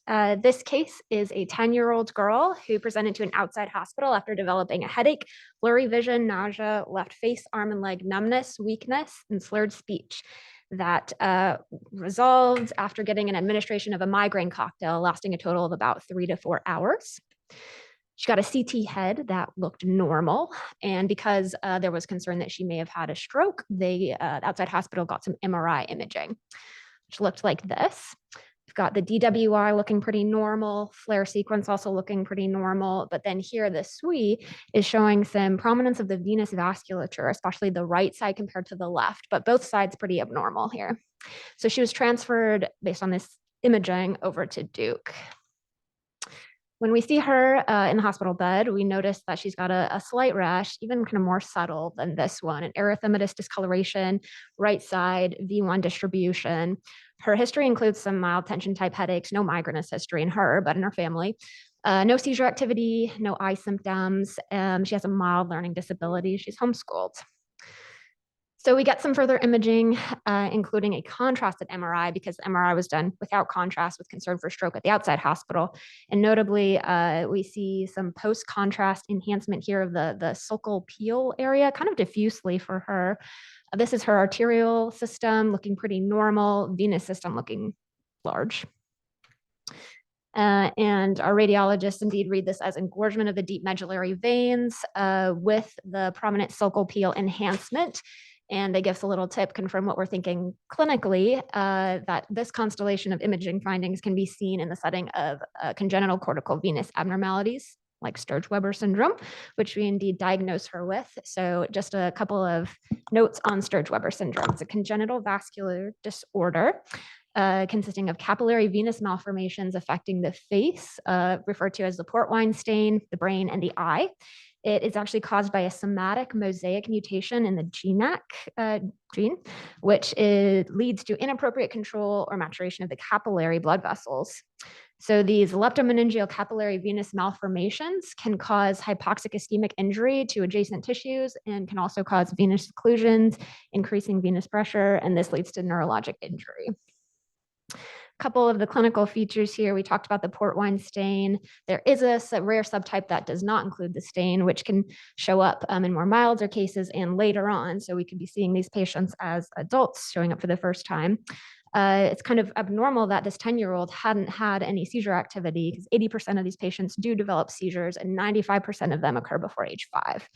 right. This case is a 10-year-old girl who presented to an outside hospital after developing a headache, blurry vision, nausea, left face, arm, and leg numbness, weakness, and slurred speech that resolved after getting an administration of a migraine cocktail lasting a total of about 3 to 4 hours. She got a CT head that looked normal. And because there was concern that she may have had a stroke, the outside hospital got some MRI imaging, which looked like this. We've got the DWI looking pretty normal, flare sequence also looking pretty normal. But then here, the SWE is showing some prominence of the venous vasculature, especially the right side compared to the left, but both sides pretty abnormal here. So she was transferred based on this imaging over to Duke. When we see her in the hospital bed, we notice that she's got a slight rash, even kind of more subtle than this one, an erythematous discoloration, right side, V1 distribution. Her history includes some mild tension type headaches, no migrainous history in her, but in her family. No seizure activity, no eye symptoms. She has a mild learning disability. She's homeschooled. So we get some further imaging, including a contrasted MRI, because the MRI was done without contrast with concern for stroke at the outside hospital. And notably, we see some post-contrast enhancement here of the sulcal peel area, kind of diffusely for her. This is her arterial system looking pretty normal, venous system looking large. And our radiologists indeed read this as engorgement of the deep medullary veins with the prominent sulcal peel enhancement. And they give us a little tip, confirm what we're thinking clinically, that this constellation of imaging findings can be seen in the setting of congenital cortical venous abnormalities like Sturge-Weber syndrome, which we indeed diagnose her with. So just a couple of notes on Sturge-Weber syndrome. It's a congenital vascular disorder consisting of capillary venous malformations affecting the face, referred to as the port wine stain, the brain, and the eye. It is actually caused by a somatic mosaic mutation in the GNAC gene, which leads to inappropriate control or maturation of the capillary blood vessels. So these leptomeningeal capillary venous malformations can cause hypoxic ischemic injury to adjacent tissues and can also cause venous occlusions, increasing venous pressure, and this leads to neurologic injury. Couple of the clinical features here. We talked about the port wine stain. There is a rare subtype that does not include the stain, which can show up in more milder cases and later on. So we could be seeing these patients as adults showing up for the first time. It's kind of abnormal that this 10-year-old hadn't had any seizure activity because 80% of these patients do develop seizures and 95% of them occur before age 5.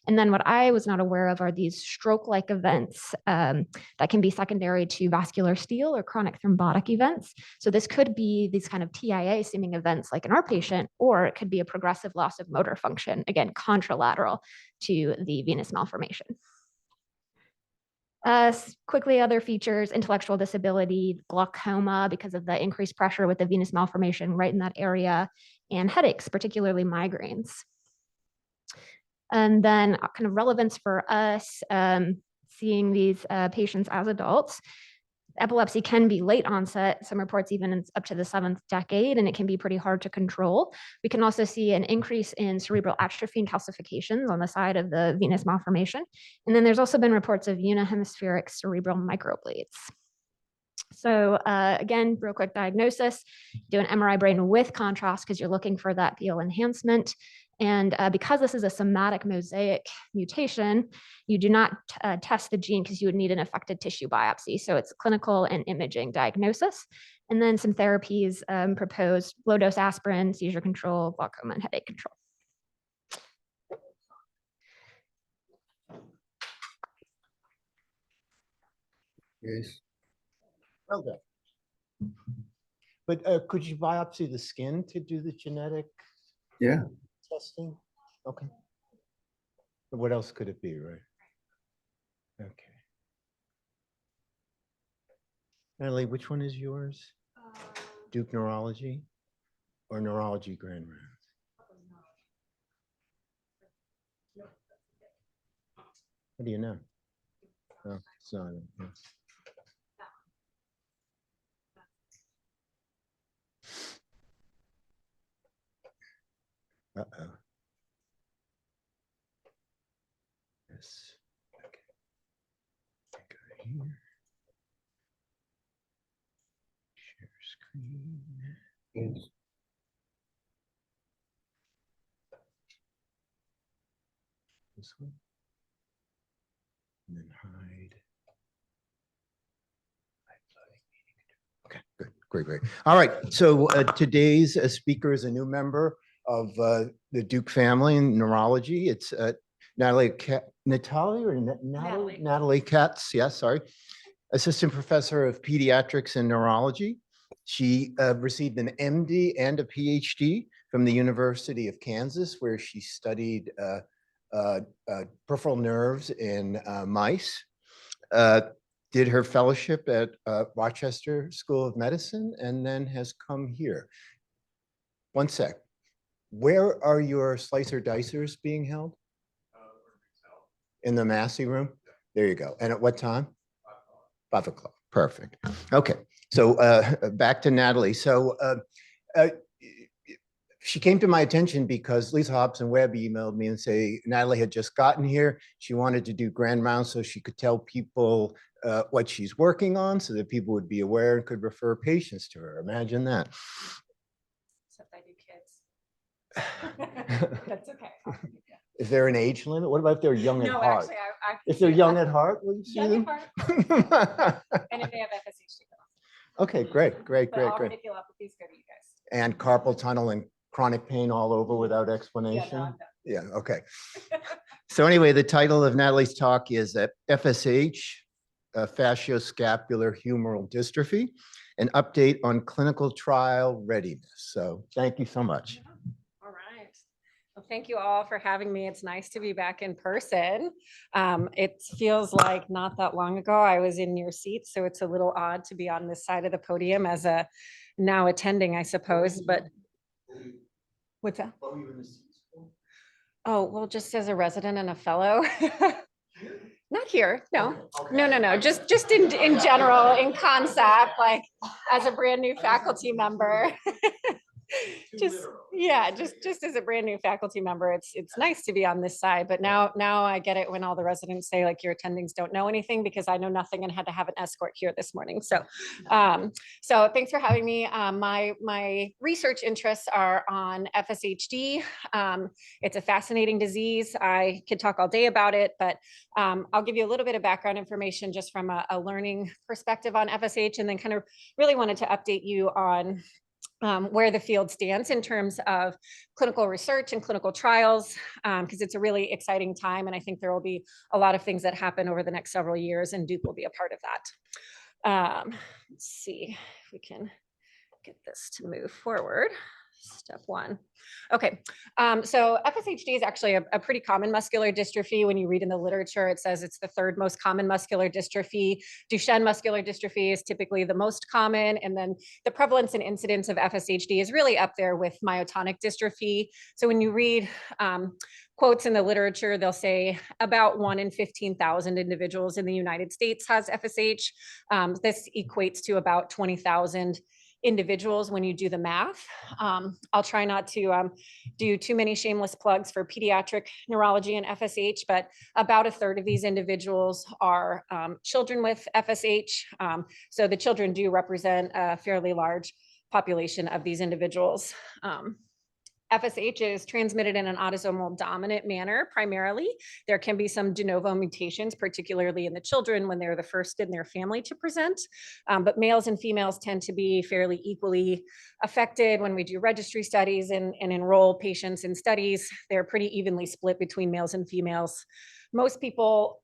And then what I was not aware of are these stroke-like events that can be secondary to vascular steal or chronic thrombotic events. So this could be these kind of TIA seeming events like in our patient, or it could be a progressive loss of motor function, again, contralateral to the venous malformation. Quickly, other features, intellectual disability, glaucoma because of the increased pressure with the venous malformation right in that area, and headaches, particularly migraines. And then kind of relevance for us, seeing these patients as adults. Epilepsy can be late onset, some reports even up to the 7th decade, and it can be pretty hard to control. We can also see an increase in cerebral atrophy and calcifications on the side of the venous malformation. And then there's also been reports of unihemispheric cerebral microbleeds. So again, real quick diagnosis, do an MRI brain with contrast because you're looking for that peel enhancement. And because this is a somatic mosaic mutation, you do not test the gene because you would need an affected tissue biopsy. So it's clinical and imaging diagnosis. And then some therapies proposed, low-dose aspirin, seizure control, glaucoma, and headache control. Yes. Well done. But could you biopsy the skin to do the genetic testing? Okay. But what else could it be, right? Okay. Natalie, which one is yours? Duke Neurology or Neurology Grand Rounds? What do you know? Oh, it's not. Yeah. Uh-oh. Yes. Okay. Go here. Share screen. Yes. This one. And then hide. Okay, good, great, great. All right, so today's speaker is a new member of the Duke family in neurology. It's Natalie Katz, yes, sorry. Assistant Professor of Pediatrics and Neurology. She received an MD and a PhD from the University of Kansas, where she studied peripheral nerves in mice. Did her fellowship at Rochester School of Medicine, and then has come here. One sec. Where are your slicer dicers being held? In the Massey room? There you go. And at what time? 5 o'clock. Perfect. Okay. So back to Natalie. So she came to my attention because Lisa Hobson Webb emailed me and say Natalie had just gotten here. She wanted to do grand rounds so she could tell people what she's working on so that people would be aware and could refer patients to her. Imagine that. Except I do kids. That's okay. Is there an age limit? What about if they're young at No, heart? actually, If they're young at heart, will you see young them? at heart. And if they have FSHD. Okay, great, great, But great, all great. radiculopathies go to you guys. And carpal tunnel and chronic pain all over without Yeah, explanation? no, I'm done. Yeah, okay. So anyway, the title of Natalie's talk is FSH, Fascioscapular Humeral Dystrophy, an update on clinical trial readiness. So thank you so much. All right. Well, thank you all for having me. It's nice to be back in person. It feels like not that long ago I was in your seat, so it's a little odd to be on this side of the podium as a now attending, I suppose, but what's that? What were you in the seats for? Oh, well, just as a resident and a fellow. Not here, no. Okay. No. Just in general, in concept, like as a brand new faculty member. Just as a brand new faculty member, it's nice to be on this side. But now I get it when all the residents say like your attendings don't know anything, because I know nothing and had to have an escort here this morning. So so thanks for having me. My research interests are on FSHD. It's a fascinating disease. I could talk all day about it, but I'll give you a little bit of background information just from a learning perspective on FSH, and then kind of really wanted to update you on where the field stands in terms of clinical research and clinical trials, because it's a really exciting time. And I think there will be a lot of things that happen over the next several years, and Duke will be a part of that. Let's see if we can get this to move forward. Step one. Okay, so FSHD is actually a pretty common muscular dystrophy. When you read in the literature, it says it's the third most common muscular dystrophy. Duchenne muscular dystrophy is typically the most common, and then the prevalence and incidence of FSHD is really up there with myotonic dystrophy. So when you read quotes in the literature, they'll say about 1 in 15,000 individuals in the United States has FSH. This equates to about 20,000 individuals when you do the math. I'll try not to do too many shameless plugs for pediatric neurology and FSH, but about a third of these individuals are children with FSH. So the children do represent a fairly large population of these individuals. FSH is transmitted in an autosomal dominant manner primarily. There can be some de novo mutations, particularly in the children when they're the first in their family to present. But males and females tend to be fairly equally affected. When we do registry studies and enroll patients in studies, they're pretty evenly split between males and females. Most people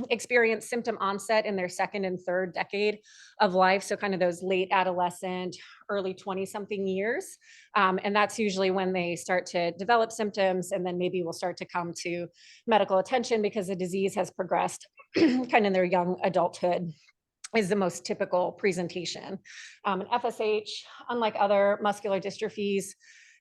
experience symptom onset in their second and third decade of life. So kind of those late adolescent, early 20-something years. And that's usually when they start to develop symptoms, and then maybe will start to come to medical attention because the disease has progressed kind of in their young adulthood is the most typical presentation. And FSH, unlike other muscular dystrophies,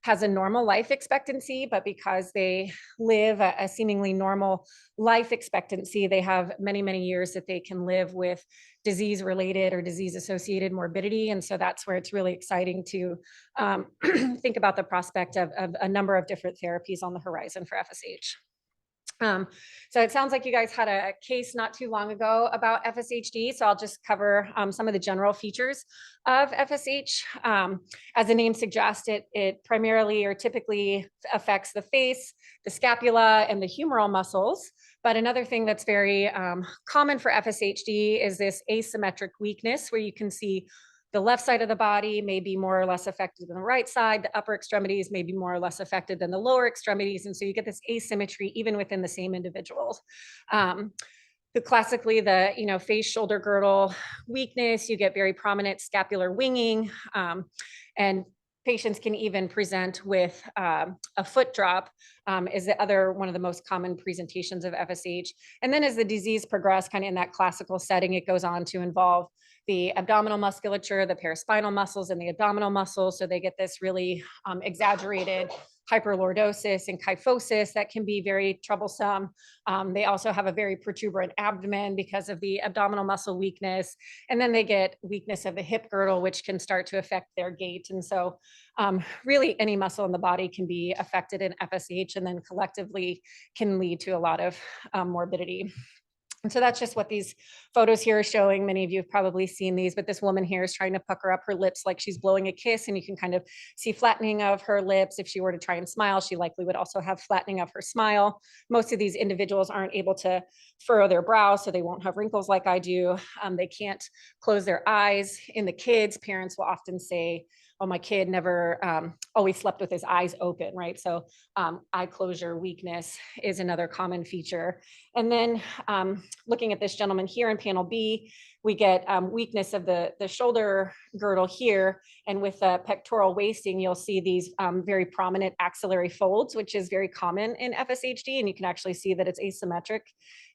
has a normal life expectancy, but because they live a seemingly normal life expectancy, they have many, many years that they can live with disease-related or disease-associated morbidity. And so that's where it's really exciting to think about the prospect of a number of different therapies on the horizon for FSH. So it sounds like you guys had a case not too long ago about FSHD. So I'll just cover some of the general features of FSH. As the name suggests, it primarily or typically affects the face, the scapula, and the humeral muscles. But another thing that's very common for FSHD is this asymmetric weakness, where you can see the left side of the body may be more or less affected than the right side. The upper extremities may be more or less affected than the lower extremities. And so you get this asymmetry even within the same individuals. Classically, the face, shoulder girdle weakness, you get very prominent scapular winging, and patients can even present with a foot drop, is the other one of the most common presentations of FSH. And then as the disease progresses, kind of in that classical setting, it goes on to involve the abdominal musculature, the paraspinal muscles, and the abdominal muscles. So they get this really exaggerated hyperlordosis and kyphosis that can be very troublesome. They also have a very protuberant abdomen because of the abdominal muscle weakness. And then they get weakness of the hip girdle, which can start to affect their gait. And so really any muscle in the body can be affected in FSH, and then collectively can lead to a lot of morbidity. And so that's just what these photos here are showing. Many of you have probably seen these, but this woman here is trying to pucker up her lips like she's blowing a kiss, and you can kind of see flattening of her lips. If she were to try and smile, she likely would also have flattening of her smile. Most of these individuals aren't able to furrow their brows, so they won't have wrinkles like I do. They can't close their eyes. In the kids, parents will often say, oh, my kid never always slept with his eyes open, right? So eye closure weakness is another common feature. And then looking at this gentleman here in panel B, we get weakness of the shoulder girdle here. And with the pectoral wasting, you'll see these very prominent axillary folds, which is very common in FSHD. And you can actually see that it's asymmetric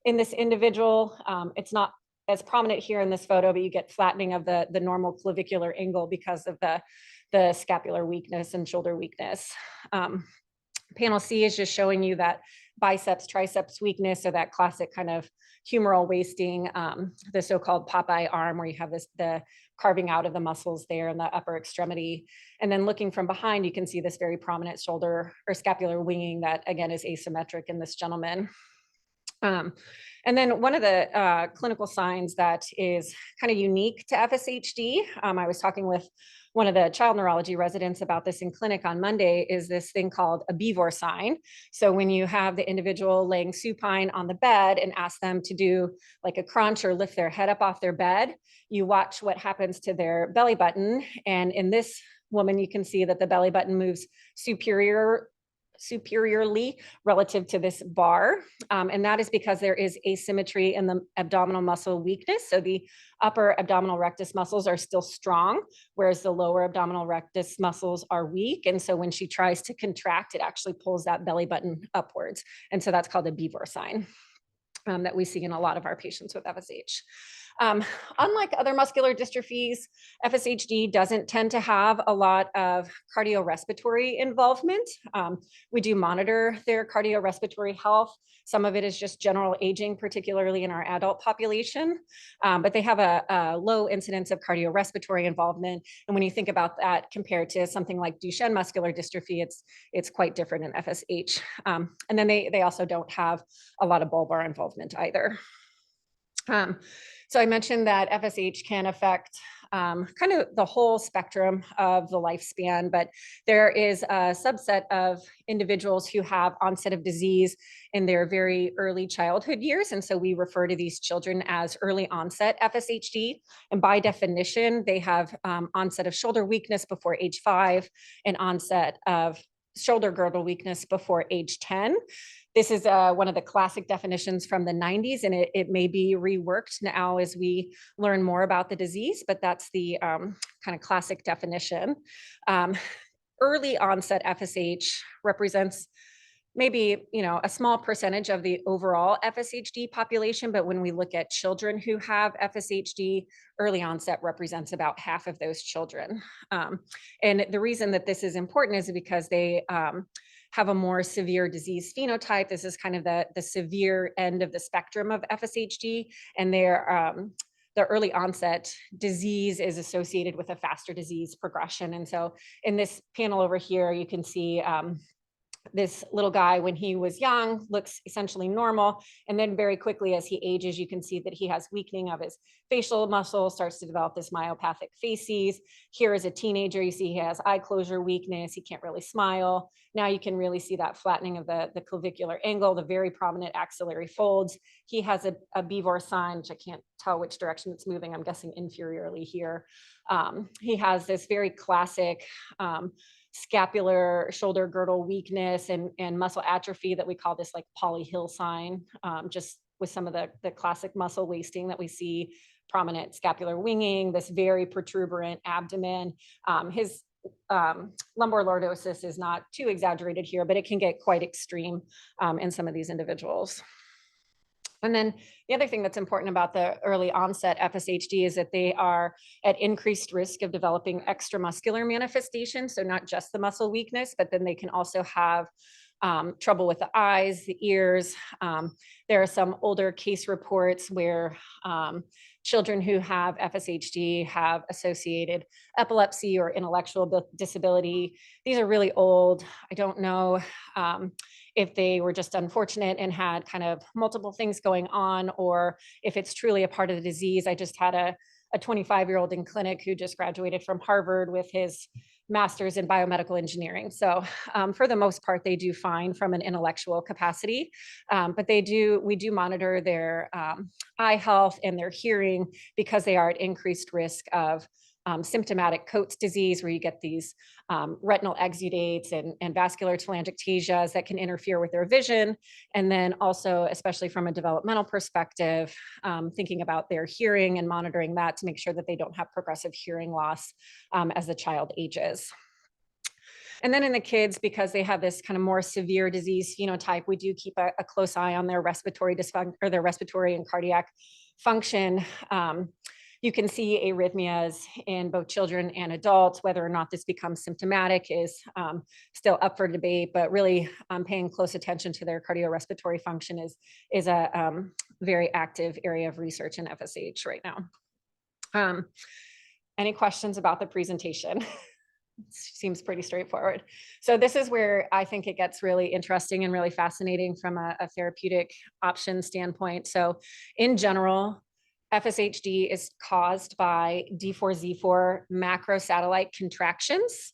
in this individual. It's not as prominent here in this photo, but you get flattening of the normal clavicular angle because of the scapular weakness and shoulder weakness. Panel C is just showing you that biceps, triceps weakness, so that classic kind of humeral wasting, the so-called Popeye arm, where you have the carving out of the muscles there in the upper extremity. And then looking from behind, you can see this very prominent shoulder or scapular winging that again is asymmetric in this gentleman. And then one of the clinical signs that is kind of unique to FSHD, I was talking with one of the child neurology residents about this in clinic on Monday, is this thing called a Beevor sign. So when you have the individual laying supine on the bed and ask them to do like a crunch or lift their head up off their bed, you watch what happens to their belly button. And in this woman, you can see that the belly button moves superiorly relative to this bar. And that is because there is asymmetry in the abdominal muscle weakness. So the upper abdominal rectus muscles are still strong, whereas the lower abdominal rectus muscles are weak. And so when she tries to contract, it actually pulls that belly button upwards. And so that's called a Beevor sign that we see in a lot of our patients with FSH. Unlike other muscular dystrophies, FSHD doesn't tend to have a lot of cardiorespiratory involvement. We do monitor their cardiorespiratory health. Some of it is just general aging, particularly in our adult population, but they have a low incidence of cardiorespiratory involvement. And when you think about that compared to something like Duchenne muscular dystrophy, it's quite different in FSH. And then they also don't have a lot of bulbar involvement either. So I mentioned that FSH can affect kind of the whole spectrum of the lifespan, but there is a subset of individuals who have onset of disease in their very early childhood years. And so we refer to these children as early onset FSHD. And by definition, they have onset of shoulder weakness before age 5 and onset of shoulder girdle weakness before age 10. This is one of the classic definitions from the 90s, and it may be reworked now as we learn more about the disease, but that's the kind of classic definition. Early onset FSH represents maybe a small percentage of the overall FSHD population, but when we look at children who have FSHD, early onset represents about half of those children. And the reason that this is important is because they have a more severe disease phenotype. This is kind of the severe end of the spectrum of FSHD, and the early onset disease is associated with a faster disease progression. And so in this panel over here, you can see This little guy, when he was young, looks essentially normal. And then very quickly, as he ages, you can see that he has weakening of his facial muscle, starts to develop this myopathic facies. Here as a teenager, you see he has eye closure weakness. He can't really smile. Now you can really see that flattening of the clavicular angle, the very prominent axillary folds. He has a BVOR sign, which I can't tell which direction it's moving. I'm guessing inferiorly here. He has this very classic scapular shoulder girdle weakness and muscle atrophy that we call this like Poly-Hill sign, just with some of the classic muscle wasting that we see, prominent scapular winging, this very protuberant abdomen. His lumbar lordosis is not too exaggerated here, but it can get quite extreme in some of these individuals. And then the other thing that's important about the early onset FSHD is that they are at increased risk of developing extramuscular manifestations. So not just the muscle weakness, but then they can also have trouble with the eyes, the ears. There are some older case reports where children who have FSHD have associated epilepsy or intellectual disability. These are really old. I don't know if they were just unfortunate and had kind of multiple things going on, or if it's truly a part of the disease. I just had a 25-year-old in clinic who just graduated from Harvard with his master's in biomedical engineering. So for the most part, they do fine from an intellectual capacity, but we do monitor their eye health and their hearing because they are at increased risk of symptomatic Coates disease, where you get these retinal exudates and vascular telangiectasias that can interfere with their vision. And then also, especially from a developmental perspective, thinking about their hearing and monitoring that to make sure that they don't have progressive hearing loss as the child ages. And then in the kids, because they have this kind of more severe disease phenotype, we do keep a close eye on their respiratory dysfunction or their respiratory and cardiac function. You can see arrhythmias in both children and adults. Whether or not this becomes symptomatic is still up for debate, but really paying close attention to their cardiorespiratory function is a very active area of research in FSH right now. Any questions about the presentation? Seems pretty straightforward. So this is where I think it gets really interesting and really fascinating from a therapeutic option standpoint. So in general, FSHD is caused by D4Z4 macrosatellite contractions,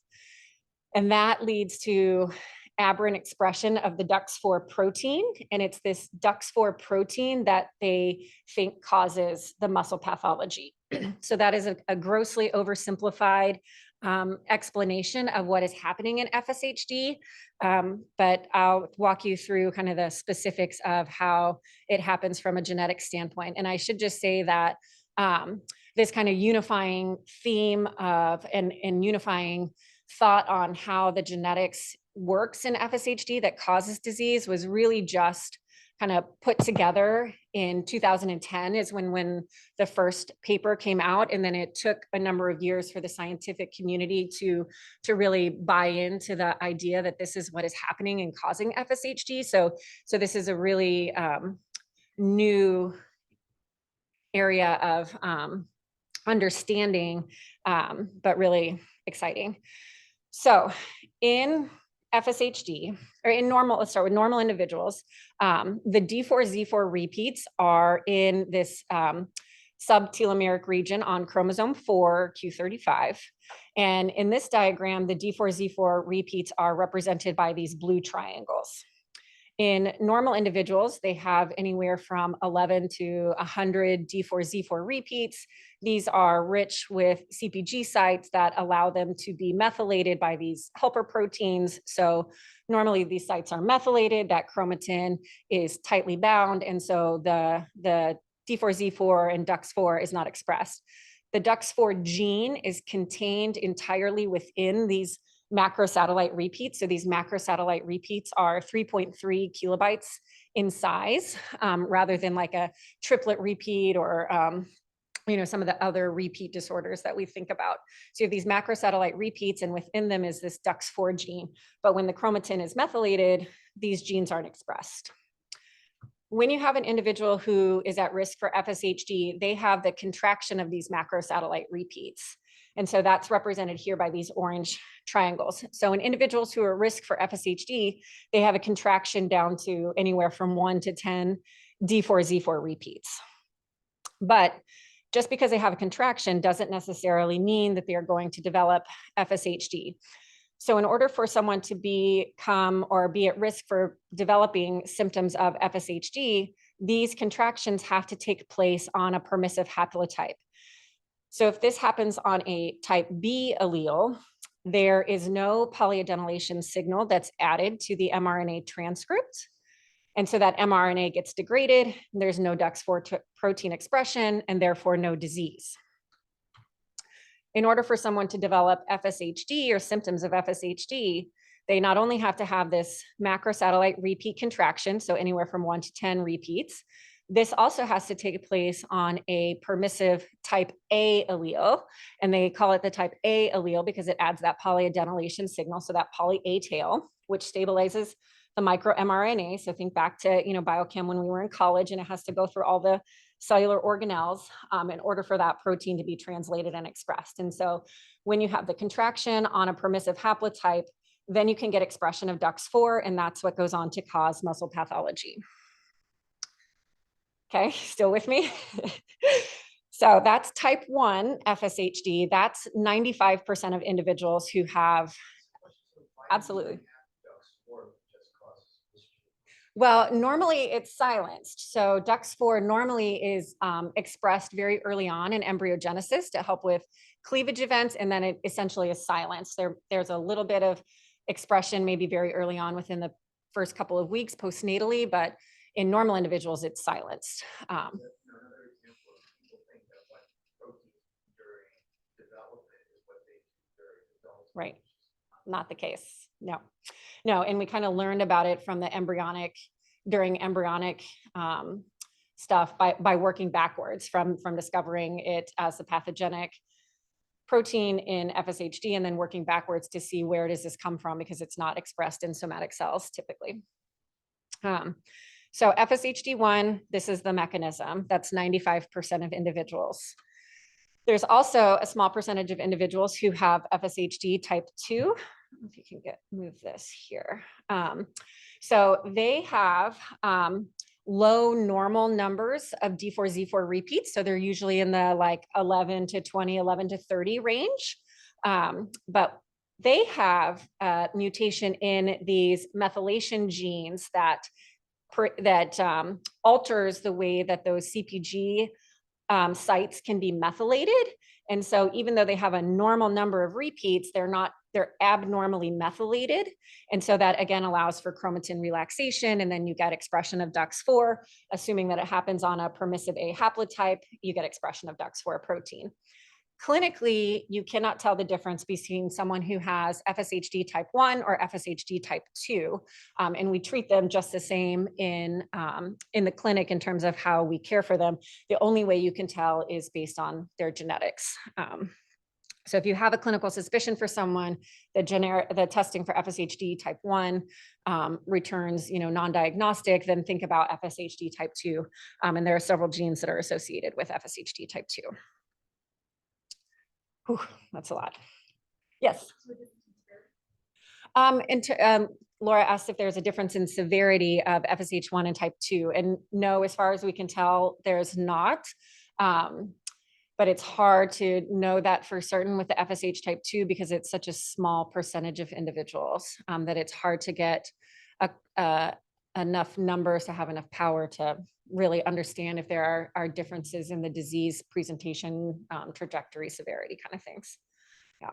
and that leads to aberrant expression of the DUX4 protein. And it's this DUX4 protein that they think causes the muscle pathology. So that is a grossly oversimplified explanation of what is happening in FSHD, but I'll walk you through kind of the specifics of how it happens from a genetic standpoint. And I should just say that this kind of unifying theme of and unifying thought on how the genetics works in FSHD that causes disease was really just kind of put together in 2010 is when the first paper came out. And then it took a number of years for the scientific community to really buy into the idea that this is what is happening and causing FSHD. So this is a really new area of understanding, but really exciting. So in FSHD, or in normal, let's start with normal individuals, the D4Z4 repeats are in this subtelomeric region on chromosome 4, Q35. And in this diagram, the D4Z4 repeats are represented by these blue triangles. In normal individuals, they have anywhere from 11 to 100 D4Z4 repeats. These are rich with CpG sites that allow them to be methylated by these helper proteins. So normally these sites are methylated, that chromatin is tightly bound, and so the D4Z4 and DUX4 is not expressed. The DUX4 gene is contained entirely within these macrosatellite repeats. So these macrosatellite repeats are 3.3 kilobytes in size, rather than like a triplet repeat or some of the other repeat disorders that we think about. So you have these macrosatellite repeats, and within them is this DUX4 gene. But when the chromatin is methylated, these genes aren't expressed. when you have an individual who is at risk for FSHD, they have the contraction of these macrosatellite repeats. And so that's represented here by these orange triangles. So in individuals who are at risk for FSHD, they have a contraction down to anywhere from 1 to 10 D4Z4 repeats. But just because they have a contraction doesn't necessarily mean that they're going to develop FSHD. So in order for someone to become or be at risk for developing symptoms of FSHD, these contractions have to take place on a permissive haplotype. So if this happens on a type B allele, there is no polyadenylation signal that's added to the mRNA transcript. And so that mRNA gets degraded, there's no DUX4 protein expression, and therefore no disease. In order for someone to develop FSHD or symptoms of FSHD, they not only have to have this macrosatellite repeat contraction, so anywhere from 1 to 10 repeats, this also has to take place on a permissive type A allele, and they call it the type A allele because it adds that polyadenylation signal, so that poly A tail, which stabilizes the micro mRNA. So think back to biochem when we were in college, and it has to go through all the cellular organelles in order for that protein to be translated and expressed. And so when you have the contraction on a permissive haplotype, then you can get expression of DUX4, and that's what goes on to cause muscle pathology. Okay, still with me? So that's type 1 FSHD. That's 95% of individuals who have, absolutely. Well, normally it's silenced. So DUX4 normally is expressed very early on in embryogenesis to help with cleavage events, and then it essentially is silenced. There's a little bit of expression maybe very early on within the first couple of weeks postnatally, but in normal individuals, it's silenced. Right, not the case, no. No, and we kind of learned about it from the during embryonic stuff by working backwards from discovering it as a pathogenic protein in FSHD and then working backwards to see where does this come from, because it's not expressed in somatic cells typically. So FSHD1, this is the mechanism. That's 95% of individuals. There's also a small percentage of individuals who have FSHD type 2. If you can move this here. So they have low normal numbers of D4Z4 repeats. So they're usually in the like 11 to 20, 11 to 30 range. But they have a mutation in these methylation genes that alters the way that those CPG sites can be methylated. And so even though they have a normal number of repeats, they're abnormally methylated. And so that again allows for chromatin relaxation, and then you get expression of DUX4. Assuming that it happens on a permissive A haplotype, you get expression of DUX4 protein. Clinically, you cannot tell the difference between someone who has FSHD type 1 or FSHD type 2. And we treat them just the same in the clinic in terms of how we care for them. The only way you can tell is based on their genetics. So if you have a clinical suspicion for someone, the testing for FSHD type 1 returns non-diagnostic, then think about FSHD type 2. And there are several genes that are associated with FSHD type 2. Whew, that's a lot. Yes. Laura asked if there's a difference in severity of FSH1 and type 2. And no, as far as we can tell, there's not. But it's hard to know that for certain with the FSH type 2 because it's such a small percentage of individuals that it's hard to get enough numbers to have enough power to really understand if there are differences in the disease presentation, trajectory, severity kind of things. Yeah.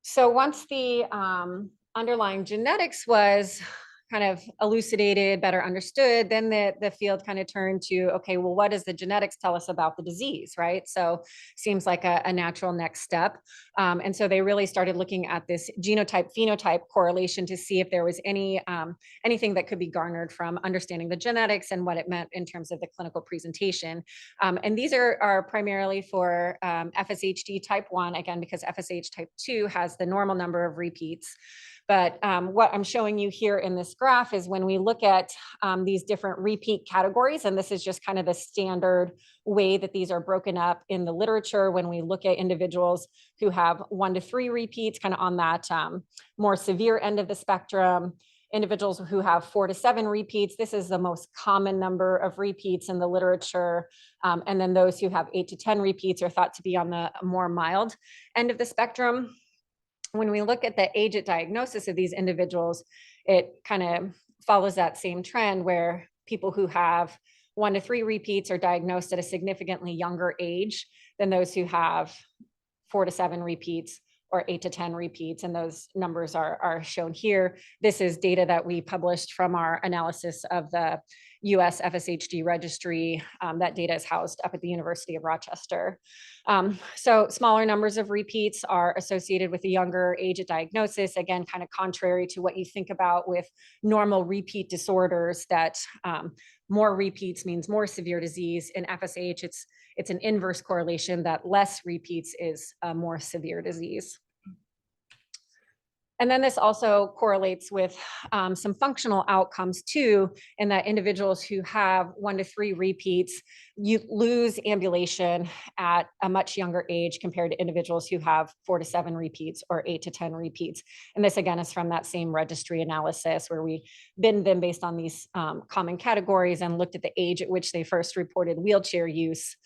So once the underlying genetics was kind of elucidated, better understood, then the field kind of turned to, okay, well, what does the genetics tell us about the disease, right? So seems like a natural next step. And so they really started looking at this genotype-phenotype correlation to see if there was anything that could be garnered from understanding the genetics and what it meant in terms of the clinical presentation. And these are primarily for FSHD type 1, again, because FSH type 2 has the normal number of repeats. But what I'm showing you here in this graph is when we look at these different repeat categories, and this is just kind of the standard way that these are broken up in the literature when we look at individuals who have 1 to 3 repeats, kind of on that more severe end of the spectrum, individuals who have 4 to 7 repeats. This is the most common number of repeats in the literature. And then those who have 8 to 10 repeats are thought to be on the more mild end of the spectrum. When we look at the age at diagnosis of these individuals, it kind of follows that same trend where people who have 1 to 3 repeats are diagnosed at a significantly younger age than those who have 4 to 7 repeats or 8 to 10 repeats, and those numbers are shown here. This is data that we published from our analysis of the US FSHD registry. That data is housed up at the University of Rochester. So smaller numbers of repeats are associated with a younger age at diagnosis, again, kind of contrary to what you think about with normal repeat disorders, that more repeats means more severe disease. In FSH, it's an inverse correlation that less repeats is a more severe disease. And then this also correlates with some functional outcomes too, in that individuals who have 1 to 3 repeats, you lose ambulation at a much younger age compared to individuals who have 4 to 7 repeats or 8 to 10 repeats. And this again is from that same registry analysis where we binned them based on these common categories and looked at the age at which they first reported wheelchair use.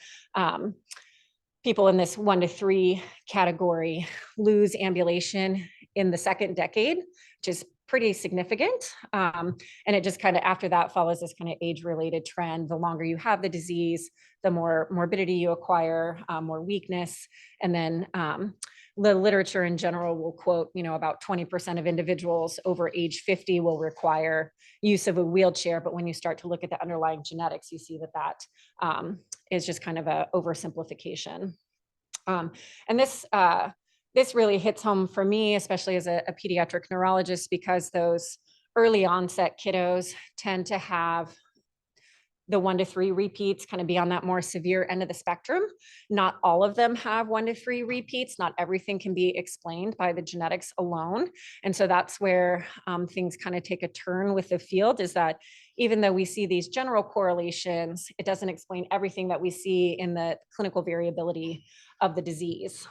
People in this 1 to 3 category lose ambulation in the second decade, which is pretty significant. And it just kind of after that follows this kind of age-related trend. The longer you have the disease, the more morbidity you acquire, more weakness. And then the literature in general will quote, about 20% of individuals over age 50 will require use of a wheelchair. But when you start to look at the underlying genetics, you see that is just kind of a oversimplification. And this really hits home for me, especially as a pediatric neurologist, because those early onset kiddos tend to have the 1 to 3 repeats, kind of be on that more severe end of the spectrum. Not all of them have 1 to 3 repeats. Not everything can be explained by the genetics alone. And so that's where things kind of take a turn with the field, is that even though we see these general correlations, it doesn't explain everything that we see in the clinical variability of the disease.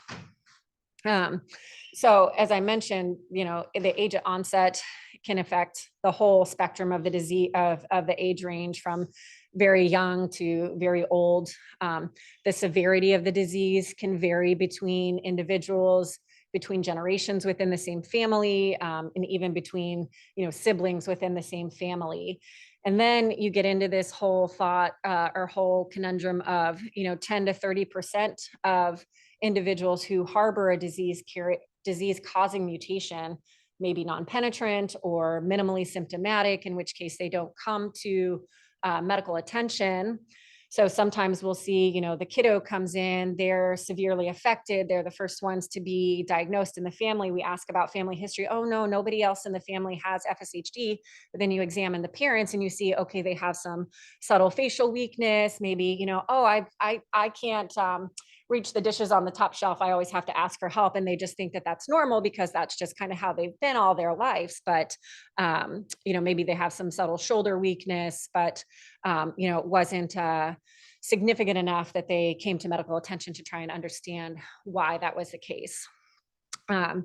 So as I mentioned, the age at onset can affect the whole spectrum of the disease, of the age range from very young to very old. The severity of the disease can vary between individuals, between generations within the same family, and even between, siblings within the same family. And then you get into this whole thought or whole conundrum of, 10 to 30% of individuals who harbor a disease-causing mutation may be non-penetrant or minimally symptomatic, in which case they don't come to medical attention. So sometimes we'll see, the kiddo comes in, they're severely affected. They're the first ones to be diagnosed in the family. We ask about family history. Oh no, nobody else in the family has FSHD. But then you examine the parents and you see, okay, they have some subtle facial weakness. Maybe, oh, I can't reach the dishes on the top shelf. I always have to ask for help. And they just think that that's normal because that's just kind of how they've been all their lives. But, maybe they have some subtle shoulder weakness, but, it wasn't significant enough that they came to medical attention to try and understand why that was the case. And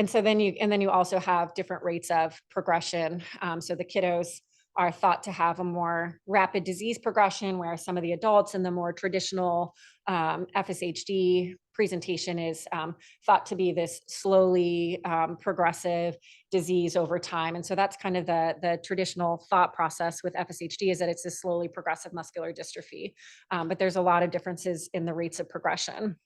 so then you also have different rates of progression. So the kiddos are thought to have a more rapid disease progression, where some of the adults in the more traditional FSHD presentation is thought to be this slowly progressive disease over time. And so that's kind of the traditional thought process with FSHD, is that it's a slowly progressive muscular dystrophy. But there's a lot of differences in the rates of progression.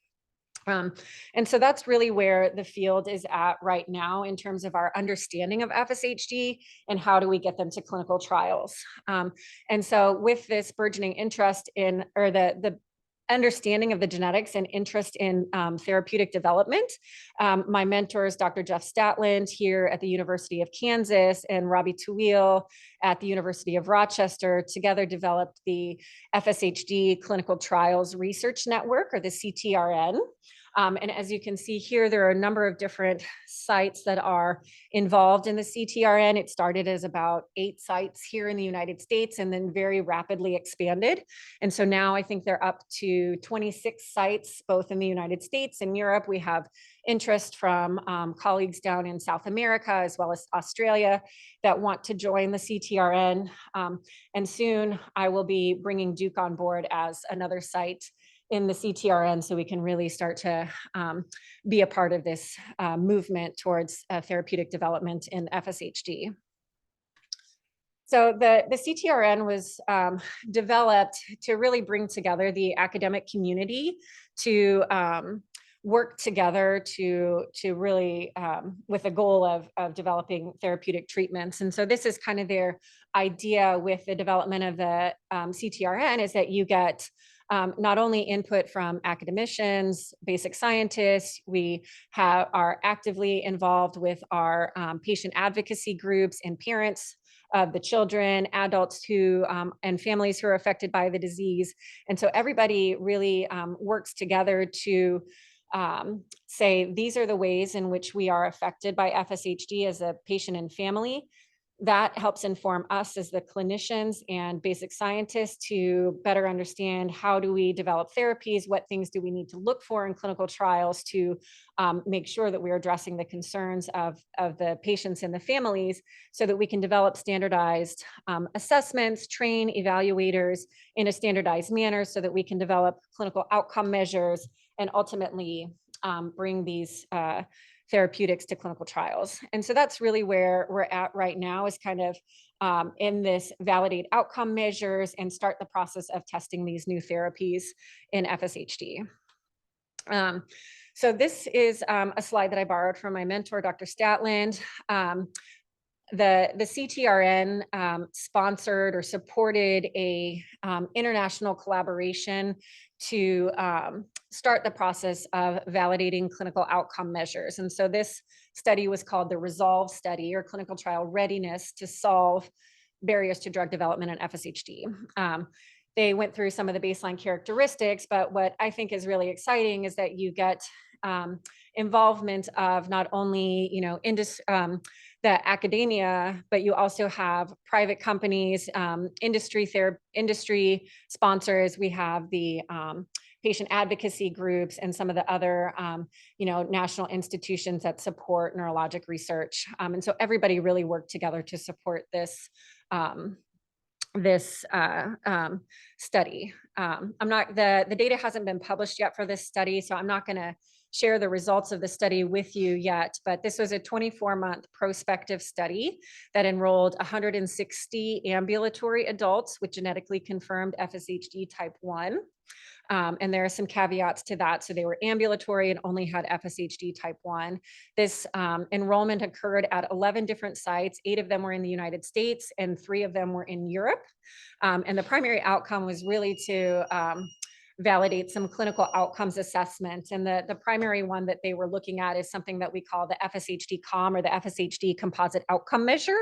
And so that's really where the field is at right now in terms of our understanding of FSHD and how do we get them to clinical trials. And so with this burgeoning interest in, or the understanding of the genetics and interest in therapeutic development, my mentors, Dr. Jeff Statland here at the University of Kansas and Robbie Tuwil at the University of Rochester together developed the FSHD Clinical Trials Research Network, or the CTRN. And as you can see here, there are a number of different sites that are involved in the CTRN. It started as about 8 sites here in the United States and then very rapidly expanded. And so now I think they're up to 26 sites, both in the United States and Europe. We have interest from colleagues down in South America, as well as Australia, that want to join the CTRN. And soon I will be bringing Duke on board as another site in the CTRN, so we can really start to be a part of this movement towards therapeutic development in FSHD. So the CTRN was developed to really bring together the academic community to work together to really with a goal of developing therapeutic treatments. And so this is kind of their idea with the development of the CTRN, is that you get not only input from academicians, basic scientists, we are actively involved with our patient advocacy groups and parents of the children, adults who, and families who are affected by the disease. And so everybody really works together to say, these are the ways in which we are affected by FSHD as a patient and family. That helps inform us as the clinicians and basic scientists to better understand how do we develop therapies, what things do we need to look for in clinical trials to make sure that we're addressing the concerns of the patients and the families, so that we can develop standardized assessments, train evaluators in a standardized manner, so that we can develop clinical outcome measures and ultimately bring these therapeutics to clinical trials. And so that's really where we're at right now, is kind of in this validate outcome measures and start the process of testing these new therapies in FSHD. So this is a slide that I borrowed from my mentor, Dr. Statland. The CTRN sponsored or supported a international collaboration to start the process of validating clinical outcome measures. And so this study was called the RESOLVE study, or Clinical Trial Readiness to Solve Barriers to Drug Development in FSHD. They went through some of the baseline characteristics, but what I think is really exciting is that you get involvement of not only, the academia, but you also have private companies, industry sponsors. We have the patient advocacy groups and some of the other, national institutions that support neurologic research. And so everybody really worked together to support this study. The data hasn't been published yet for this study, so I'm not going to share the results of the study with you yet, but this was a 24-month prospective study that enrolled 160 ambulatory adults with genetically confirmed FSHD type 1. And there are some caveats to that. So they were ambulatory and only had FSHD type 1. This enrollment occurred at 11 different sites. 8 of them were in the United States and 3 of them were in Europe. And the primary outcome was really to validate some clinical outcomes assessments. And the primary one that they were looking at is something that we call the FSHD COM, or the FSHD composite outcome measure.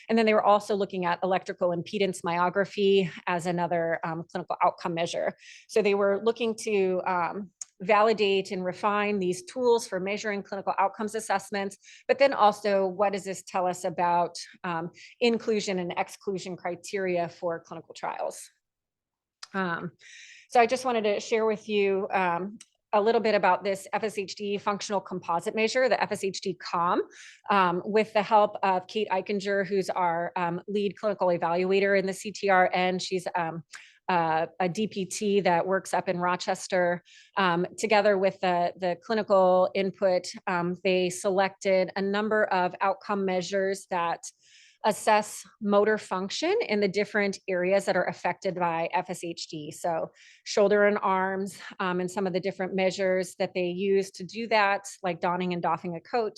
And then they were also looking at electrical impedance myography as another clinical outcome measure. So they were looking to validate and refine these tools for measuring clinical outcomes assessments, but then also, what does this tell us about inclusion and exclusion criteria for clinical trials? So I just wanted to share with you a little bit about this FSHD functional composite measure, the FSHD COM, with the help of Kate Eichinger, who's our lead clinical evaluator in the CTRN. She's a DPT that works up in Rochester. Together with the clinical input, they selected a number of outcome measures that assess motor function in the different areas that are affected by FSHD. So shoulder and arms, and some of the different measures that they use to do that, like donning and doffing a coat,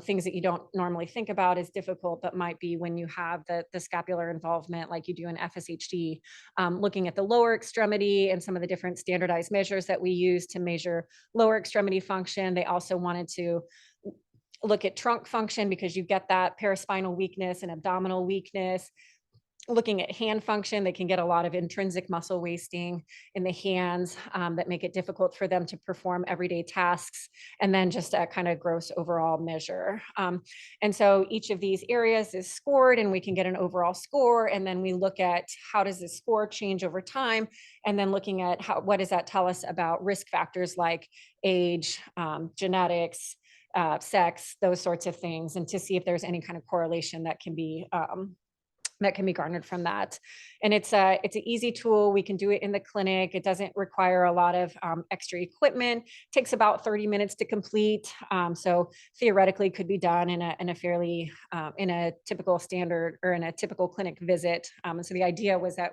things that you don't normally think about as difficult, but might be when you have the scapular involvement like you do in FSHD. Looking at the lower extremity and some of the different standardized measures that we use to measure lower extremity function. They also wanted to look at trunk function, because you get that paraspinal weakness and abdominal weakness, looking at hand function, they can get a lot of intrinsic muscle wasting in the hands that make it difficult for them to perform everyday tasks, and then just a kind of gross overall measure. And so each of these areas is scored, and we can get an overall score, and then we look at how does this score change over time, and then looking at what does that tell us about risk factors like age, genetics, sex, those sorts of things, and to see if there's any kind of correlation that can be garnered from that. And it's an easy tool. We can do it in the clinic. It doesn't require a lot of extra equipment. It takes about 30 minutes to complete. So theoretically could be done in a fairly, in a typical standard or in a typical clinic visit. And so the idea was that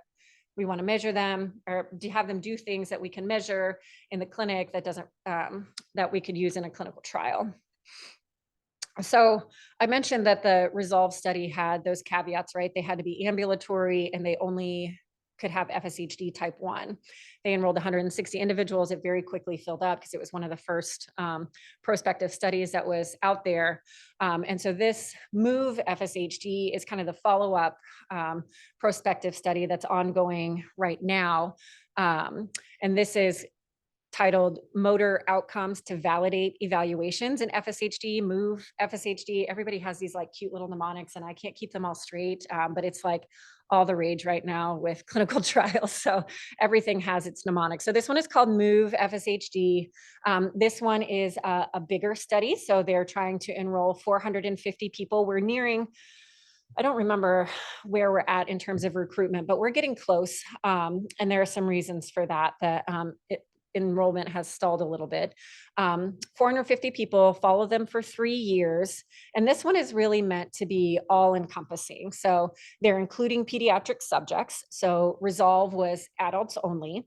we want to measure them or have them do things that we can measure in the clinic that doesn't, that we could use in a clinical trial. So I mentioned that the Resolve study had those caveats, right? They had to be ambulatory and they only could have FSHD type 1. They enrolled 160 individuals. It very quickly filled up because it was one of the first prospective studies that was out there. And so this MOVE FSHD is kind of the follow-up prospective study that's ongoing right now. And this is titled Motor Outcomes to Validate Evaluations in FSHD, MOVE FSHD. Everybody has these like cute little mnemonics and I can't keep them all straight, but it's like all the rage right now with clinical trials. So everything has its mnemonic. So this one is called MOVE FSHD. This one is a bigger study. So they're trying to enroll 450 people. We're nearing, I don't remember where we're at in terms of recruitment, but we're getting close. And there are some reasons for that, enrollment has stalled a little bit. 450 people, follow them for 3 years. And this one is really meant to be all encompassing. So they're including pediatric subjects. So Resolve was adults only.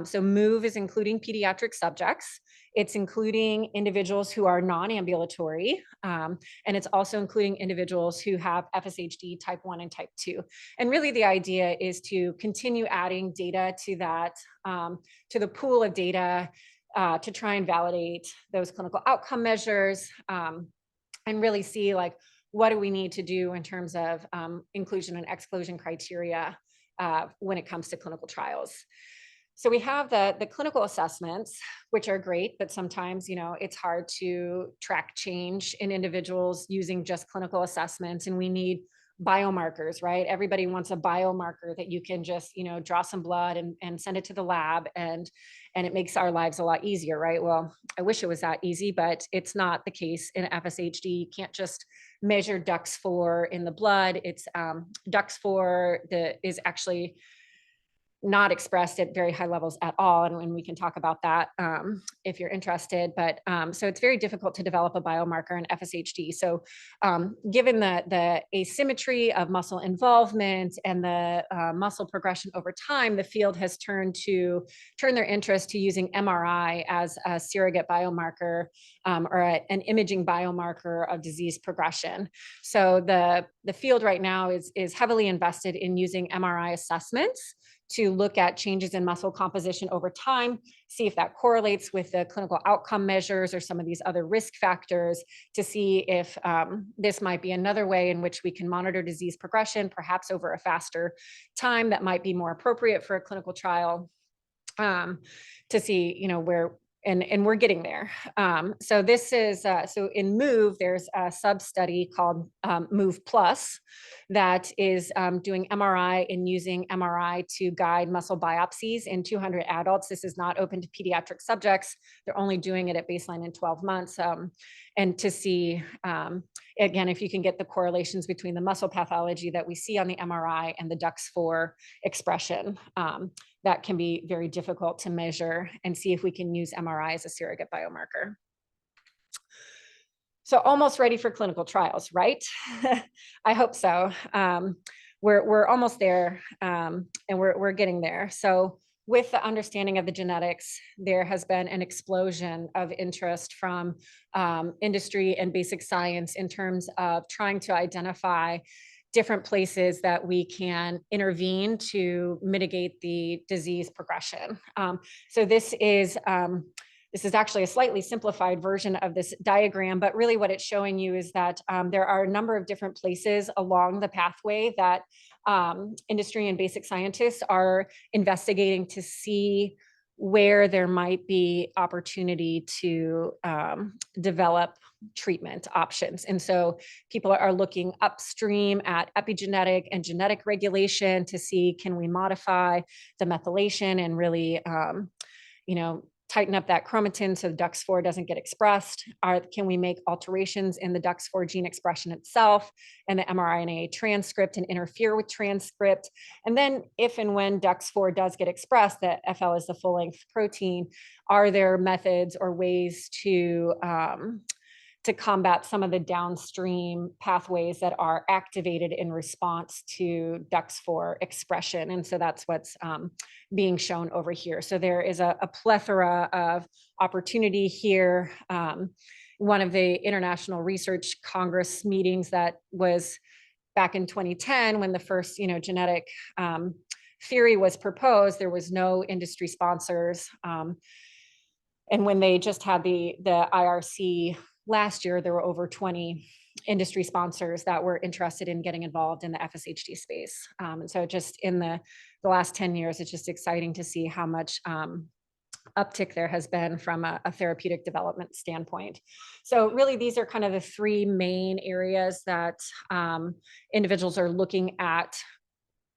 So MOVE is including pediatric subjects. It's including individuals who are non-ambulatory, and it's also including individuals who have FSHD type 1 and type 2. And really the idea is to continue adding data to that, to the pool of data to try and validate those clinical outcome measures and really see like, what do we need to do in terms of inclusion and exclusion criteria when it comes to clinical trials. So we have the clinical assessments, which are great, but sometimes, you know, it's hard to track change in individuals using just clinical assessments, and we need biomarkers, right? Everybody wants a biomarker that you can just, you know, draw some blood and send it to the lab, and it makes our lives a lot easier, right? Well, I wish it was that easy, but it's not the case in FSHD. You can't just measure DUX4 in the blood. It's DUX4 is actually not expressed at very high levels at all. And we can talk about that if you're interested. But so it's very difficult to develop a biomarker in FSHD. So given the asymmetry of muscle involvement and the muscle progression over time, the field has turned their interest to using MRI as a surrogate biomarker or an imaging biomarker of disease progression. So the field right now is heavily invested in using MRI assessments to look at changes in muscle composition over time, see if that correlates with the clinical outcome measures or some of these other risk factors, to see if this might be another way in which we can monitor disease progression, perhaps over a faster time that might be more appropriate for a clinical trial, to see, you know, where, and we're getting there. So this is, so in MOVE, there's a sub-study called MOVE Plus that is doing MRI and using MRI to guide muscle biopsies in 200 adults. This is not open to pediatric subjects. They're only doing it at baseline in 12 months. And to see, again, if you can get the correlations between the muscle pathology that we see on the MRI and the DUX4 expression. That can be very difficult to measure, and see if we can use MRI as a surrogate biomarker. So almost ready for clinical trials, right? I hope so. We're almost there, and we're getting there. So with the understanding of the genetics, there has been an explosion of interest from industry and basic science in terms of trying to identify different places that we can intervene to mitigate the disease progression. So this is actually a slightly simplified version of this diagram, but really what it's showing you is that there are a number of different places along the pathway that industry and basic scientists are investigating to see where there might be opportunity to develop treatment options. And so people are looking upstream at epigenetic and genetic regulation to see, can we modify the methylation and really, tighten up that chromatin so the DUX4 doesn't get expressed? Can we make alterations in the DUX4 gene expression itself and the mRNA transcript and interfere with transcript? And then if and when DUX4 does get expressed, that FL is the full length protein, are there methods or ways to combat some of the downstream pathways that are activated in response to DUX4 expression? And so that's what's being shown over here. So there is a plethora of opportunity here. One of the International Research Congress meetings that was back in 2010, when the first genetic theory was proposed, there was no industry sponsors. And when they just had the IRC last year, there were over 20 industry sponsors that were interested in getting involved in the FSHD space. And so just in the last 10 years, it's just exciting to see how much uptick there has been from a therapeutic development standpoint. So really, these are kind of the three main areas that individuals are looking at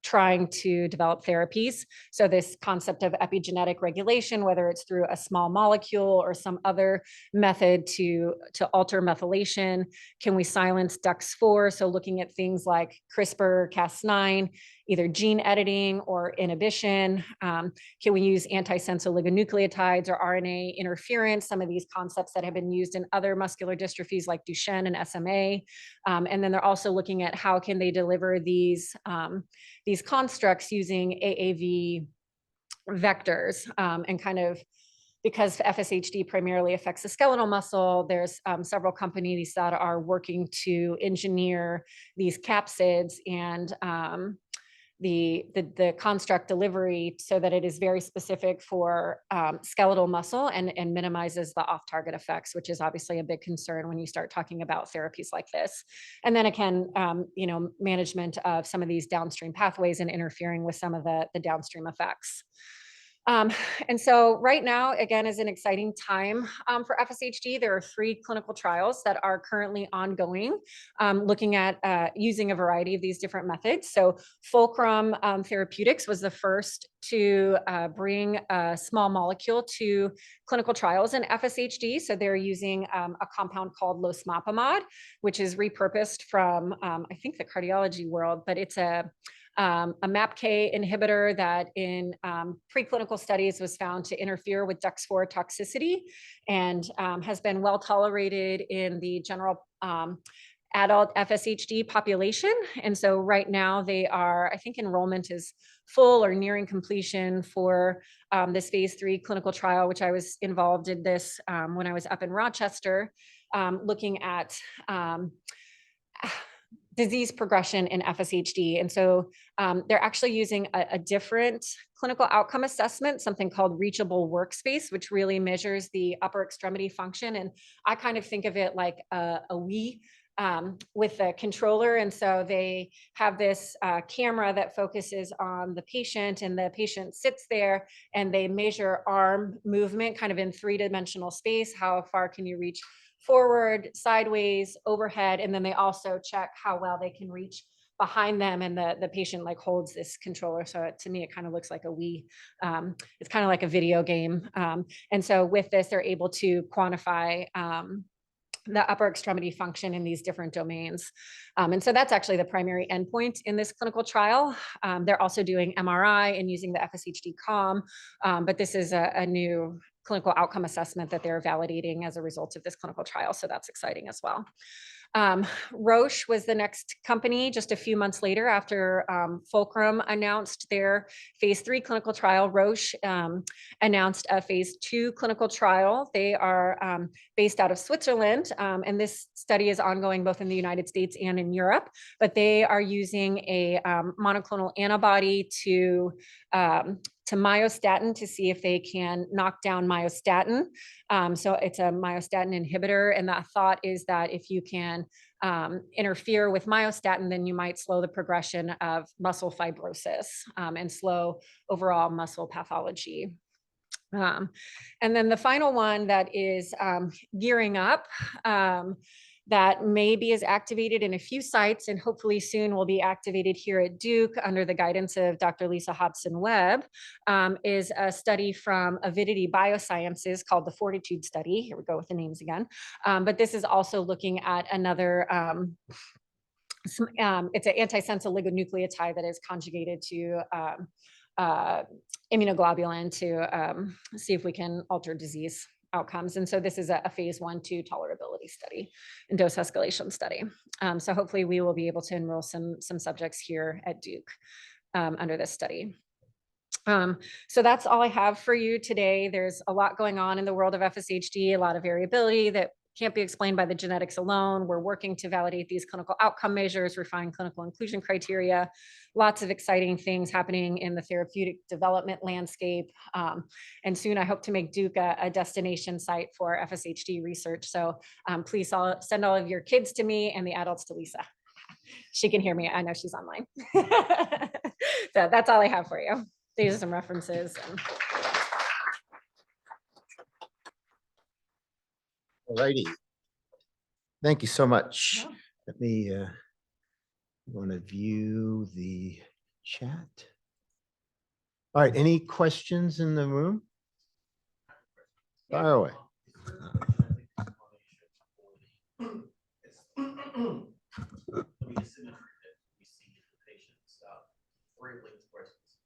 trying to develop therapies. So this concept of epigenetic regulation, whether it's through a small molecule or some other method to alter methylation. Can we silence DUX4? So looking at things like CRISPR, Cas9, either gene editing or inhibition. Can we use antisense oligonucleotides or RNA interference? Some of these concepts that have been used in other muscular dystrophies like Duchenne and SMA. And then they're also looking at how can they deliver these constructs using AAV vectors, and kind of, because FSHD primarily affects the skeletal muscle, there's several companies that are working to engineer these capsids and the construct delivery so that it is very specific for skeletal muscle and minimizes the off-target effects, which is obviously a big concern when you start talking about therapies like this. And then again, management of some of these downstream pathways and interfering with some of the downstream effects. And so right now, again, is an exciting time for FSHD. There are 3 clinical trials that are currently ongoing, looking at using a variety of these different methods. So Fulcrum Therapeutics was the first to bring a small molecule to clinical trials in FSHD. So they're using a compound called losmapimod, which is repurposed from, I think, the cardiology world, but it's a MAPK inhibitor that in preclinical studies was found to interfere with DUX4 toxicity and has been well tolerated in the general adult FSHD population. And so right now they are, I think enrollment is full or nearing completion for this phase 3 clinical trial, which I was involved in this when I was up in Rochester, looking at disease progression in FSHD. And so they're actually using a different clinical outcome assessment, something called reachable workspace, which really measures the upper extremity function. And I kind of think of it like a Wii with a controller. And so they have this camera that focuses on the patient, and the patient sits there and they measure arm movement kind of in 3-dimensional space. How far can you reach forward, sideways, overhead, and then they also check how well they can reach behind them, and the patient like holds this controller. So to me, it kind of looks like a Wii. It's kind of like a video game. And so with this, they're able to quantify the upper extremity function in these different domains. And so that's actually the primary endpoint in this clinical trial. They're also doing MRI and using the FSHD COM, but this is a new clinical outcome assessment that they're validating as a result of this clinical trial. So that's exciting as well. Roche was the next company just a few months later after Fulcrum announced their phase 3 clinical trial. Roche announced a phase 2 clinical trial. They are based out of Switzerland, and this study is ongoing both in the United States and in Europe, but they are using a monoclonal antibody to myostatin to see if they can knock down myostatin. So it's a myostatin inhibitor. And that thought is that if you can interfere with myostatin, then you might slow the progression of muscle fibrosis and slow overall muscle pathology. And then the final one that is gearing up, that maybe is activated in a few sites and hopefully soon will be activated here at Duke under the guidance of Dr. Lisa Hobson-Webb, is a study from Avidity Biosciences called the Fortitude Study. Here we go with the names again. But this is also looking at another, it's an antisense oligonucleotide that is conjugated to immunoglobulin to see if we can alter disease outcomes. And so this is a phase 1/2 tolerability study and dose escalation study. So hopefully we will be able to enroll some subjects here at Duke under this study. So that's all I have for you today. There's a lot going on in the world of FSHD, a lot of variability that can't be explained by the genetics alone. We're working to validate these clinical outcome measures, refine clinical inclusion criteria, lots of exciting things happening in the therapeutic development landscape. And soon I hope to make Duke a destination site for FSHD research. So please send all of your kids to me and the adults to Lisa. She can hear me. I know she's online. So that's all I have for you. These are some references. All righty. Thank you so much. Yeah. Let me want to view the chat. All right, any questions in the room? Fire away.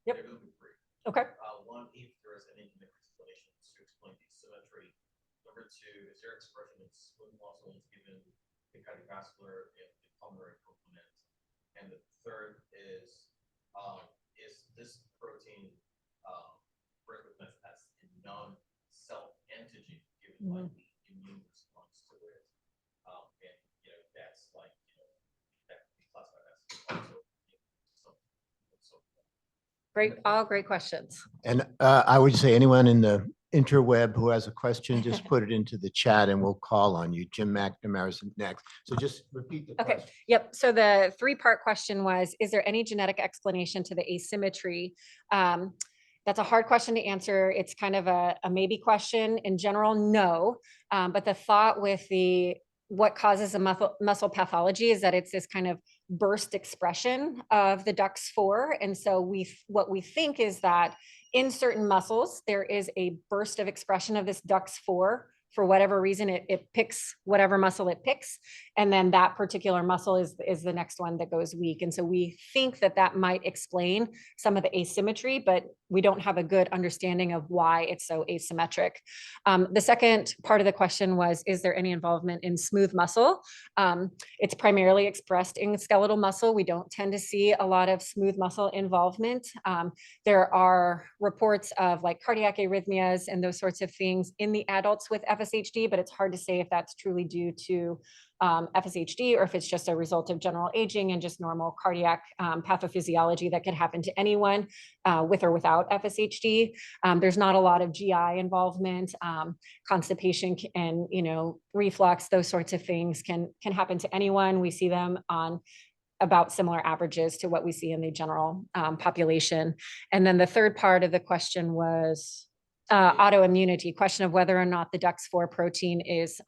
Yep. Okay. One, if there is any explanations to explain the symmetry. Number two, is there expression in smooth muscles given the cardiovascular and the pulmonary component? And the third is this protein recognized as a non-self antigen given like the immune response to it? And that's like that can be classified as also Great, all great questions. And I would say anyone in the interweb who has a question, just put it into the chat and we'll call on you. Jim McNamara is next. So just repeat the Okay, question. yep. So the 3-part question was, is there any genetic explanation to the asymmetry? That's a hard question to answer. It's kind of a maybe question. In general, no. But the thought with what causes a muscle pathology is that it's this kind of burst expression of the DUX4. And so what we think is that in certain muscles, there is a burst of expression of this DUX4. For whatever reason, it picks whatever muscle it picks. And then that particular muscle is the next one that goes weak. And so we think that might explain some of the asymmetry, but we don't have a good understanding of why it's so asymmetric. The second part of the question was, is there any involvement in smooth muscle? It's primarily expressed in skeletal muscle. We don't tend to see a lot of smooth muscle involvement. There are reports of like cardiac arrhythmias and those sorts of things in the adults with FSHD, but it's hard to say if that's truly due to FSHD or if it's just a result of general aging and just normal cardiac pathophysiology that could happen to anyone with or without FSHD. There's not a lot of GI involvement, constipation and reflux, those sorts of things can happen to anyone. We see them on about similar averages to what we see in the general population. And then the third part of the question was autoimmunity, question of whether or not the DUX4 protein is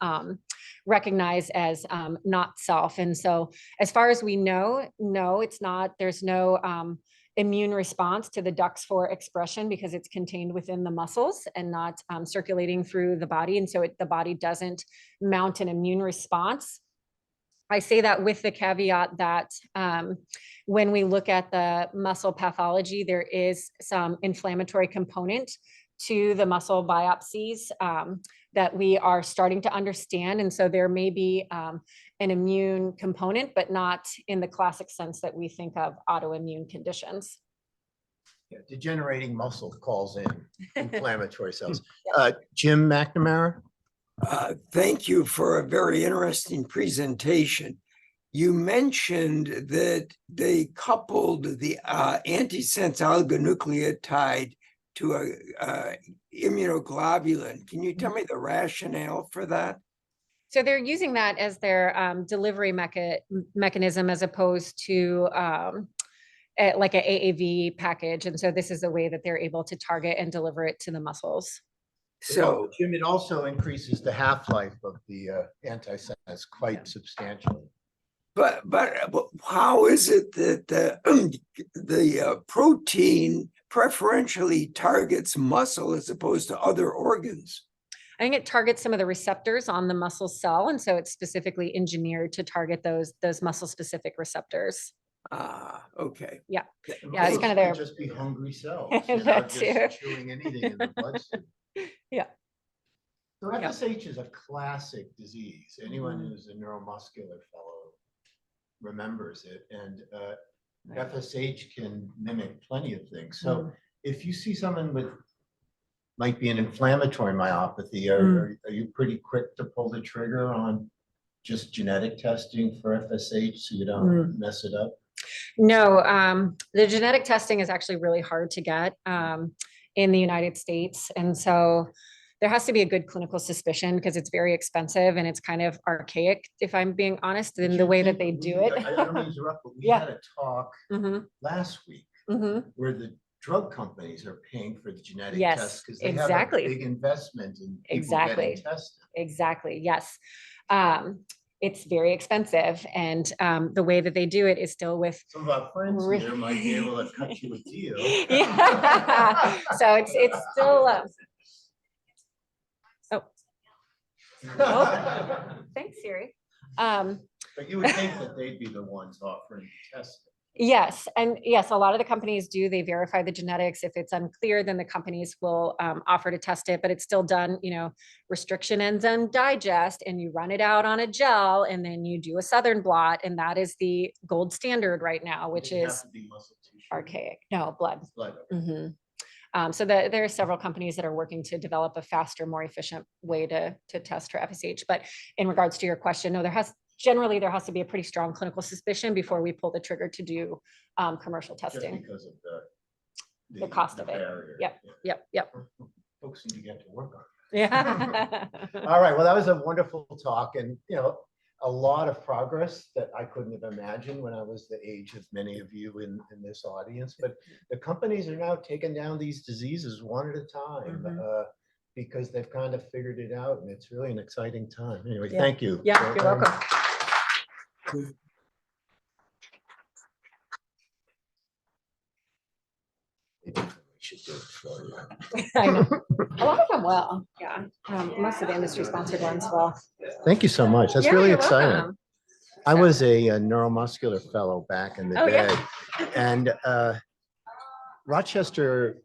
recognized as not self. And so as far as we know, no, it's not. There's no immune response to the DUX4 expression because it's contained within the muscles and not circulating through the body. And so the body doesn't mount an immune response. I say that with the caveat that when we look at the muscle pathology, there is some inflammatory component to the muscle biopsies that we are starting to understand. And so there may be an immune component, but not in the classic sense that we think of autoimmune conditions. Yeah, degenerating muscle calls in inflammatory cells. Jim McNamara. Thank you for a very interesting presentation. You mentioned that they coupled the antisense oligonucleotide to a immunoglobulin. Can you tell me the rationale for that? So they're using that as their delivery mechanism as opposed to like an AAV package. And so this is the way that they're able to target and deliver it to the muscles. So, Jim, it also increases the half-life of the antisense quite substantially. but how is it that the protein preferentially targets muscle as opposed to other organs? I think it targets some of the receptors on the muscle cell. And so it's specifically engineered to target those muscle-specific receptors. Ah, okay. Yeah. The Yeah, it's muscles kind of could there. just be hungry cells, That just too. chewing anything in the bloodstream. Yeah. So Yeah. FSH is a classic disease. Anyone Mhm. who's a neuromuscular fellow remembers it. And Right. FSH can mimic plenty of things. So Mm. if you see someone with might be an inflammatory myopathy, are you pretty quick to pull the trigger on just genetic testing for FSH so you don't mess it up? No, the genetic testing is actually really hard to get in the United States. And so there has to be a good clinical suspicion because it's very expensive and it's kind of archaic, if I'm being honest, in the way that they do it. I don't mean to interrupt, but we Yeah. had a talk Mhm, last week mhm. where the drug companies are paying for the genetic Yes, tests because they exactly. have a big investment in people Exactly. getting tested. Exactly. Yes. It's very expensive. And the way that they do it is still with Some of our friends here might be able to cut you a deal. yeah. So it's still thanks, Siri. But you would think that they'd be the ones offering the testing. Yes, and yes, a lot of the companies do. They verify the genetics. If it's unclear, then the companies will offer to test it, but it's still done, restriction enzyme digest, and you run it out on a gel, and then you do a southern blot, and that is the gold standard right now, which Does it have is to be muscle tissue? archaic. No, blood. Blood. Mhm. So there are several companies that are working to develop a faster, more efficient way to test for FSH. But in regards to your question, no, there has to be a pretty strong clinical suspicion before we pull the trigger to do commercial Just testing. because of The cost of it. barrier. Yep. Yeah. Yep. Folks need to get to work on it. Yeah. All right, well, that was a wonderful talk and, a lot of progress that I couldn't have imagined when I was the age of many of you in this audience. But the companies are now taking down these diseases one at a time because they've kind of figured it out, and it's really an exciting time. Anyway, Yeah. thank you. Yeah, you're welcome. Should do it for you. I know. A lot of them will. Yeah. Most of the industry sponsored ones will. Thank you so much. That's Yeah, really you're exciting. welcome. I was a neuromuscular fellow back in the Oh, day, yeah. and Rochester